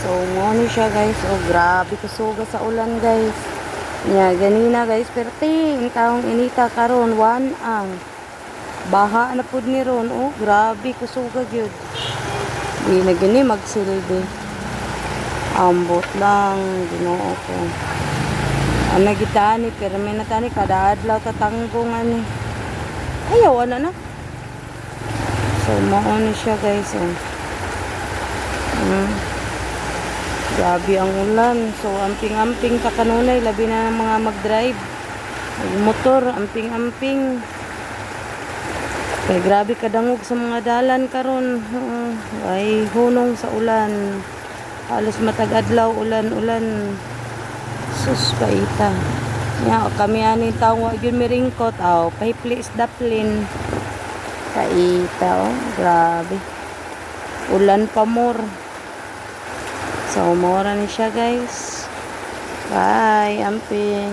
So mo ni siya guys. Oh grabe kusuga sa ulan guys. Nya ganina guys perting taong inita karon one ang baha na pud ni ron. Oh grabe kusuga gyud. Di na gini magsilbi. Ambot lang Ginoo ko. Ana gitani pero may natani kada adlaw tatanggo nga ni. Ayaw ana na. So mao ni siya guys. Oh. Grabe ang ulan. So amping-amping ta kanunay labi na ng mga mag-drive. Motor amping-amping. Kay grabe kadangog sa mga dalan karon. Ay hunong sa ulan. Halos matag adlaw ulan-ulan. Sus paita. Ya kami ani tawo gyud miringkot aw pahipli is daplin. Kaita oh, grabe. Ulan pa more. So, mura ni siya guys. Bye, amping.